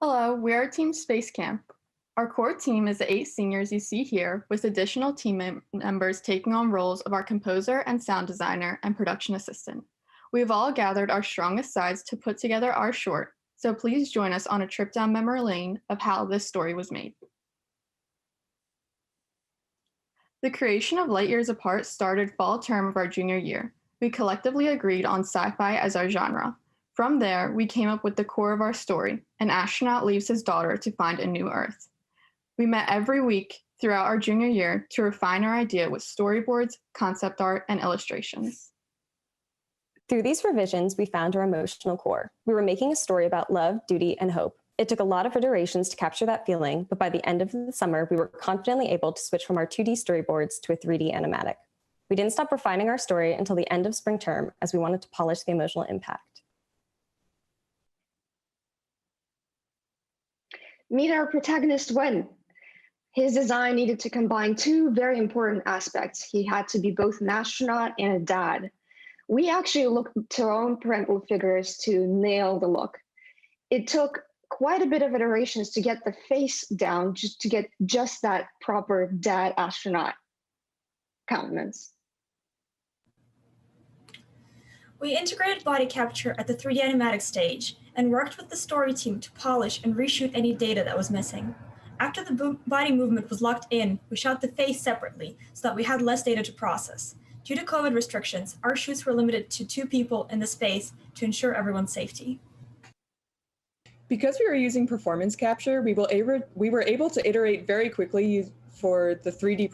Hello, we are Team Spacecamp. Our core team is the 8 seniors you see here, with additional members taking on roles of our composer and sound designer and production assistant. We have all gathered our strongest sides to put together our short, so please join us on a trip down memory lane of how this story was made. The creation of Light Years Apart started fall term of our junior year. We collectively agreed on sci-fi as our genre. From there, we came up with the core of our story: an astronaut leaves his daughter to find a new Earth. We met every week throughout our junior year to refine our idea with storyboards, concept art, and illustrations. Through these revisions, we found our emotional core. We were making a story about love, duty, and hope. It took a lot of iterations to capture that feeling, but by the end of the summer, we were confidently able to switch from our 2D storyboards to a 3D animatic. We didn't stop refining our story until the end of spring term, as we wanted to polish the emotional impact. Meet our protagonist, Wen. His design needed to combine two very important aspects. He had to be both an astronaut and a dad. We actually looked to our own parental figures to nail the look. It took quite a bit of iterations to get the face down, just to get just that proper dad astronaut countenance. We integrated body capture at the 3D animatic stage and worked with the story team to polish and reshoot any data that was missing. After the body movement was locked in, we shot the face separately so that we had less data to process. Due to COVID restrictions, our shoots were limited to 2 people in the space to ensure everyone's safety. Because we were using performance capture, we were able to iterate very quickly for the 3D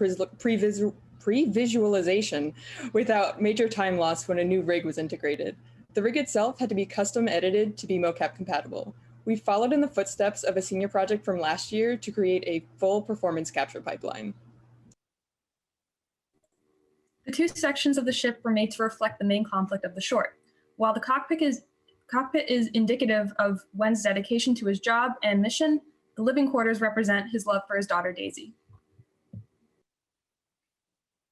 pre-visualization without major time loss when a new rig was integrated. The rig itself had to be custom edited to be mocap compatible. We followed in the footsteps of a senior project from last year to create a full performance capture pipeline. The 2 sections of the ship were made to reflect the main conflict of the short. While the cockpit is indicative of Wen's dedication to his job and mission, the living quarters represent his love for his daughter, Daisy.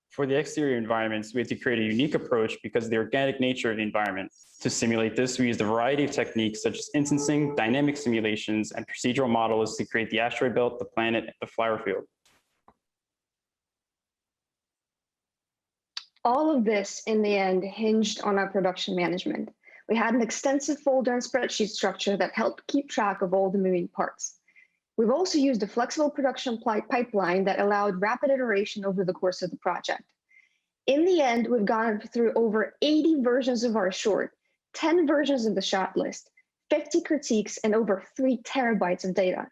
For the exterior environments, we had to create a unique approach because of the organic nature of the environment. To simulate this, we used a variety of techniques such as instancing, dynamic simulations, and procedural models to create the asteroid belt, the planet, and the flower field. All of this, in the end, hinged on our production management. We had an extensive folder and spreadsheet structure that helped keep track of all the moving parts. We've also used a flexible production pipeline that allowed rapid iteration over the course of the project. In the end, we've gone through over 80 versions of our short, 10 versions of the shot list, 50 critiques, and over 3 terabytes of data.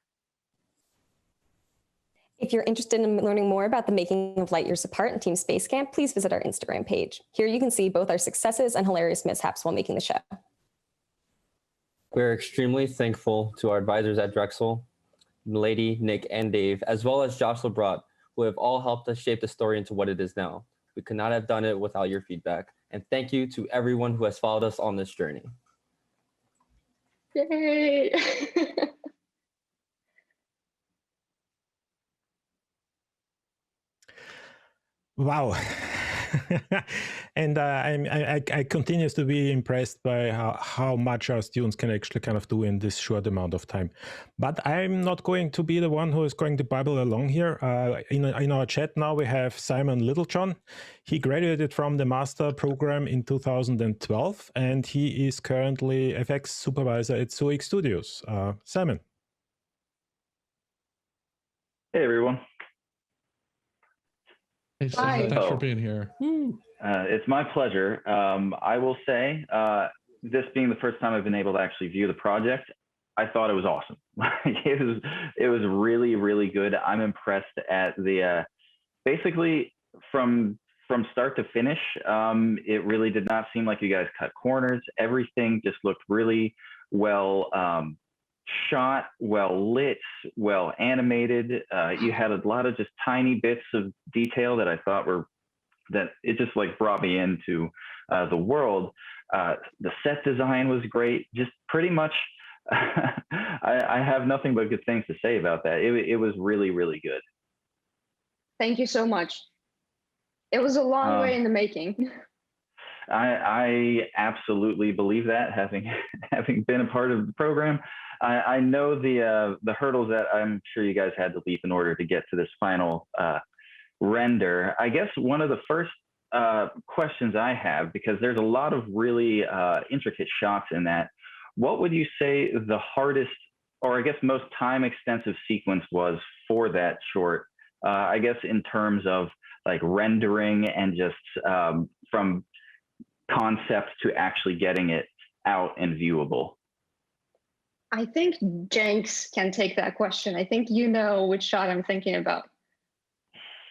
If you're interested in learning more about the making of Light Years Apart and Team Spacecamp, please visit our Instagram page. Here you can see both our successes and hilarious mishaps while making the show. We're extremely thankful to our advisors at Drexel, Lady, Nick, and Dave, as well as Josh LeBrot, who have all helped us shape the story into what it is now. We could not have done it without your feedback. And thank you to everyone who has followed us on this journey. Yay! Wow. And I continue to be impressed by how much our students can actually kind of do in this short amount of time. But I'm not going to be the one who is going to babble along here. In our chat now, we have Simon Littlejohn. He graduated from the master program in 2012, and he is currently FX supervisor at Zoic Studios. Simon. Hey, everyone. Hey, Simon, thanks for being here. It's my pleasure. I will say, this being the first time I've been able to actually view the project, I thought it was awesome. It was really, really good. I'm impressed at the, basically from start to finish, it really did not seem like you guys cut corners. Everything just looked really well shot, well lit, well animated. You had a lot of just tiny bits of detail that I thought that it just like brought me into the world. The set design was great. Just pretty much, I have nothing but good things to say about that. It was really, really good. Thank you so much. It was a long way in the making. I absolutely believe that, having having been a part of the program. I know the hurdles that I'm sure you guys had to leap in order to get to this final render. I guess one of the first questions I have, because there's a lot of really intricate shots in that, what would you say the hardest, or I guess most time extensive sequence was for that short? I guess in terms of like rendering and just from concept to actually getting it out and viewable. I think Jenks can take that question. I think you know which shot I'm thinking about.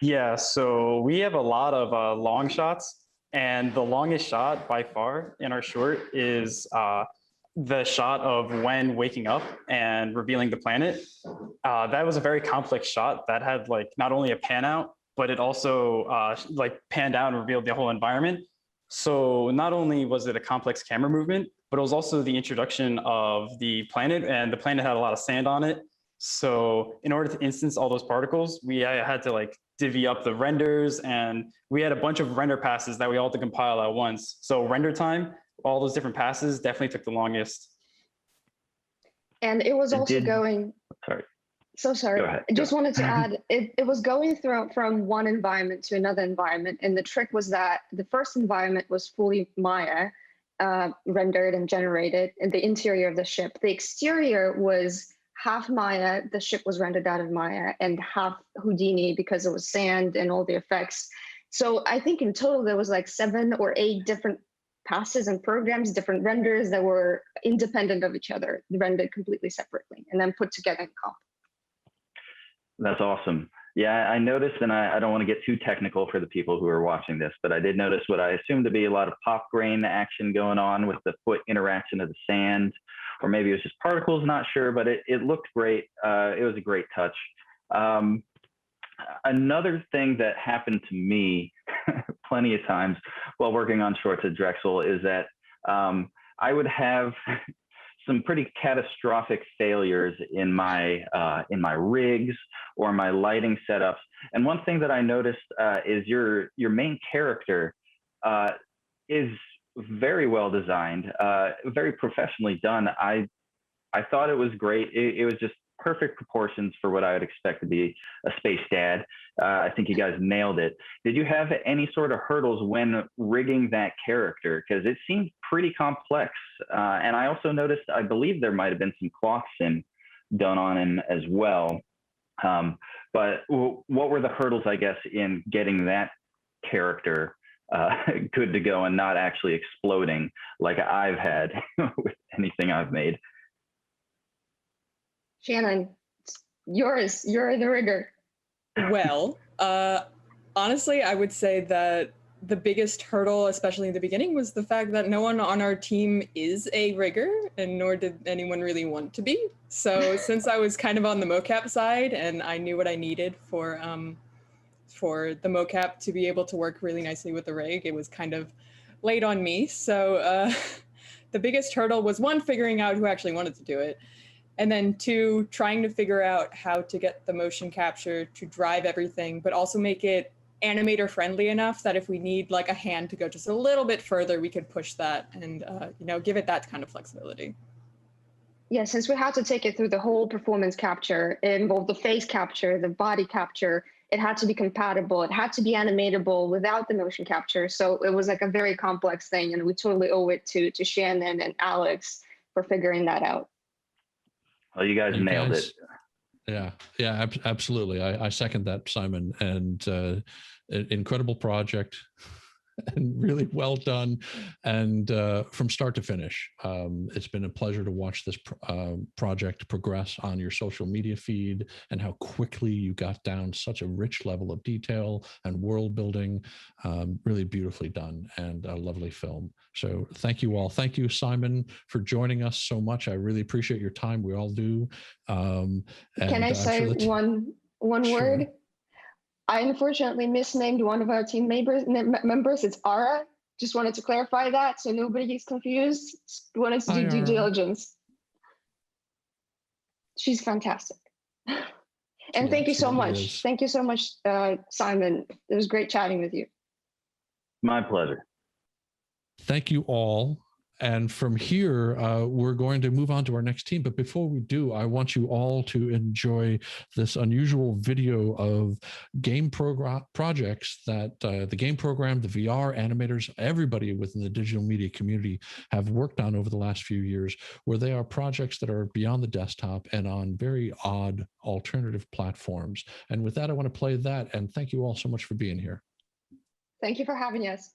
Yeah, so we have a lot of long shots, and the longest shot by far in our short is the shot of when waking up and revealing the planet. That was a very complex shot that had like not only a pan out, but it also like panned out and revealed the whole environment. So not only was it a complex camera movement, but it was also the introduction of the planet, and the planet had a lot of sand on it. So in order to instance all those particles, we had to like divvy up the renders, and we had a bunch of render passes that we all had to compile at once. So render time, all those different passes definitely took the longest. And it was also going. Sorry. So sorry. Go ahead. I just wanted to add, it was going through from one environment to another environment. And the trick was that the first environment was fully Maya, rendered and generated in the interior of the ship. The exterior was half Maya, the ship was rendered out of Maya, and half Houdini because it was sand and all the effects. So I think in total there was like 7 or 8 different passes and programs, different renders that were independent of each other, rendered completely separately, and then put together in comp. That's awesome. Yeah, I noticed, and I don't want to get too technical for the people who are watching this, but I did notice what I assumed to be a lot of pop grain action going on with the foot interaction of the sand, or maybe it was just particles, not sure, but it looked great. It was a great touch. Another thing that happened to me plenty of times while working on shorts at Drexel is that I would have some pretty catastrophic failures in my rigs or my lighting setups. And one thing that I noticed is your main character is very well designed, very professionally done. I thought it was great. It was just perfect proportions for what I would expect to be a space dad. I think you guys nailed it. Did you have any sort of hurdles when rigging that character? Because it seemed pretty complex. And I also noticed, I believe there might have been some cloth sim done on him as well. But what were the hurdles, I guess, in getting that character good to go and not actually exploding like I've had with anything I've made? Shannon, you're the rigger. Well, honestly, I would say that the biggest hurdle, especially in the beginning, was the fact that no one on our team is a rigger, and nor did anyone really want to be. So since I was kind of on the mocap side and I knew what I needed for the mocap to be able to work really nicely with the rig, it was kind of laid on me. So the biggest hurdle was, 1, figuring out who actually wanted to do it. And then 2, trying to figure out how to get the motion capture to drive everything, but also make it animator friendly enough that if we need like a hand to go just a little bit further, we could push that and give it that kind of flexibility. Yeah, since we had to take it through the whole performance capture, it involved the face capture, the body capture. It had to be compatible. It had to be animatable without the motion capture. So it was like a very complex thing, and we totally owe it to Shannon and Alex for figuring that out. Well, you guys nailed it. Yeah, absolutely. I second that, Simon. And an incredible project, and really well done. And from start to finish, it's been a pleasure to watch this project progress on your social media feed, and how quickly you got down such a rich level of detail and world building. Really beautifully done, and a lovely film. So thank you all. Thank you, Simon, for joining us so much. I really appreciate your time. We all do. Can I say one word? I unfortunately misnamed one of our team members. It's Ara. Just wanted to clarify that so nobody gets confused. Wanted to do due diligence. She's fantastic. And thank you so much. Thank you so much, Simon. It was great chatting with you. My pleasure. Thank you all. And from here, we're going to move on to our next team. But before we do, I want you all to enjoy this unusual video of game projects that the game program, the VR animators, everybody within the digital media community have worked on over the last few years, where they are projects that are beyond the desktop and on very odd alternative platforms. And with that, I want to play that. And thank you all so much for being here. Thank you for having us.